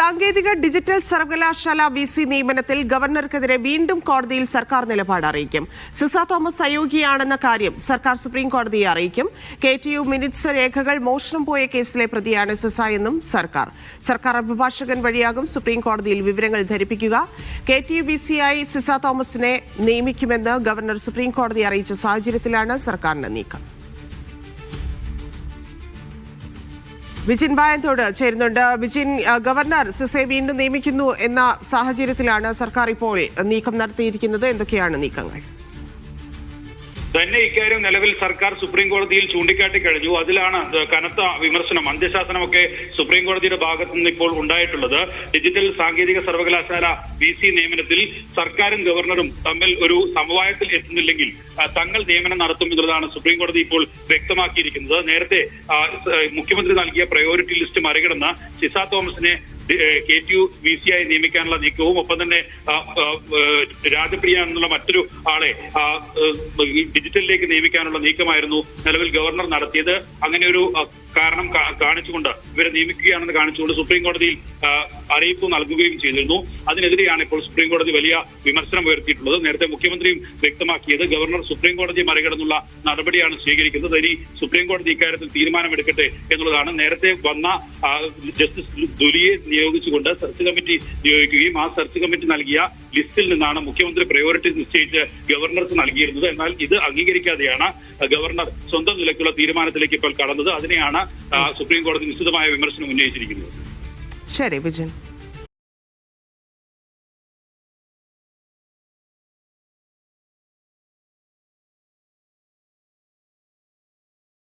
സാങ്കേതിക ഡിജിറ്റൽ സർവകലാശാല വിസി നിയമനത്തിൽ ഗവർണർക്കെതിരെ വീണ്ടും കോടതിയിൽ സർക്കാർ നിലപാട് അറിയിക്കും. സിസ തോമസ് അയോഗ്യയാണെന്ന കാര്യം സർക്കാർ സുപ്രീം കോടതിയെ അറിയിക്കും. KTU മിനിറ്റ്സ് രേഖകൾ മോഷണം പോയ കേസിലെ പ്രതിയാണ് സിസ എന്നും സർക്കാർ അഭിഭാഷകൻ വഴിയാകും സുപ്രീം കോടതിയിൽ വിവരങ്ങൾ ധരിപ്പിക്കുക. KTU വിസിയായി സിസ തോമസിനെ നിയമിക്കുമെന്ന് ഗവർണർ സുപ്രീം കോടതിയെ അറിയിച്ച സാഹചര്യത്തിലാണ് സർക്കാരിന്റെ നീക്കം. വിജിൻ വായന്തോട് ചേരുന്നുണ്ട്. വിജിൻ, ഗവർണർ സിസയെ വീണ്ടും നിയമിക്കുന്നു എന്ന സാഹചര്യത്തിലാണ് സർക്കാർ ഇപ്പോൾ നീക്കം നടത്തിയിരിക്കുന്നത്. എന്തൊക്കെയാണ് നീക്കങ്ങൾ? തന്നെ ഇക്കാര്യം നിലവിൽ സർക്കാർ സുപ്രീം കോടതിയിൽ ചൂണ്ടിക്കാട്ടി കഴിഞ്ഞു. അതിലാണ് കനത്ത വിമർശനം, അന്ത്യശാസനമൊക്കെ സുപ്രീം കോടതിയുടെ ഭാഗത്തു നിന്ന് ഇപ്പോൾ ഉണ്ടായിട്ടുള്ളത്. ഡിജിറ്റൽ സാങ്കേതിക സർവകലാശാല വിസി നിയമനത്തിൽ സർക്കാരും ഗവർണറും തമ്മിൽ ഒരു സമവായത്തിൽ എത്തുന്നില്ലെങ്കിൽ തങ്ങൾ നിയമനം നടത്തുമെന്നുള്ളതാണ് സുപ്രീം കോടതി ഇപ്പോൾ വ്യക്തമാക്കിയിരിക്കുന്നത്. നേരത്തെ മുഖ്യമന്ത്രി നൽകിയ പ്രയോറിറ്റി ലിസ്റ്റ് മറികടന്ന് സിസ തോമസിനെ KTU വിസിയായി നിയമിക്കാനുള്ള നീക്കവും ഒപ്പം തന്നെ രാജപ്രിയ എന്നുള്ള മറ്റൊരു ആളെ ഡിജിറ്റലിലേക്ക് നിയമിക്കാനുള്ള നീക്കമായിരുന്നു നിലവിൽ ഗവർണർ നടത്തിയത്. അങ്ങനെ ഒരു കാരണം കാണിച്ചുകൊണ്ട് ഇവരെ നിയമിക്കുകയാണെന്ന് കാണിച്ചുകൊണ്ട് സുപ്രീം കോടതിയിൽ അറിയിപ്പ് നൽകുകയും ചെയ്തിരുന്നു. അതിനെതിരെയാണ് ഇപ്പോൾ സുപ്രീം കോടതി വലിയ വിമർശനം ഉയർത്തിയിട്ടുള്ളത്. നേരത്തെ മുഖ്യമന്ത്രിയും വ്യക്തമാക്കിയത് ഗവർണർ സുപ്രീം കോടതിയെ മറികടന്നുള്ള നടപടിയാണ് സ്വീകരിക്കുന്നത്. ഇനി സുപ്രീം കോടതി ഇക്കാര്യത്തിൽ തീരുമാനമെടുക്കട്ടെ എന്നുള്ളതാണ്. നേരത്തെ വന്ന ജസ്റ്റിസ് ദുലിയെ നിയോഗിച്ചുകൊണ്ട് സെർച്ച് കമ്മിറ്റി നിയോഗിക്കുകയും ആ സെർച്ച് കമ്മിറ്റി നൽകിയ ലിസ്റ്റിൽ നിന്നാണ് മുഖ്യമന്ത്രി പ്രയോറിറ്റി നിശ്ചയിച്ച് ഗവർണർക്ക് നൽകിയിരുന്നത്. എന്നാൽ ഇത് അംഗീകരിക്കാതെയാണ് ഗവർണർ സ്വന്തം നിലയ്ക്കുള്ള തീരുമാനത്തിലേക്ക് ഇപ്പോൾ കടന്നത്. അതിനെയാണ് സുപ്രീം കോടതി നിശ്ചിതമായ വിമർശനം ഉന്നയിച്ചിരിക്കുന്നത്. ശരി വിജയൻ.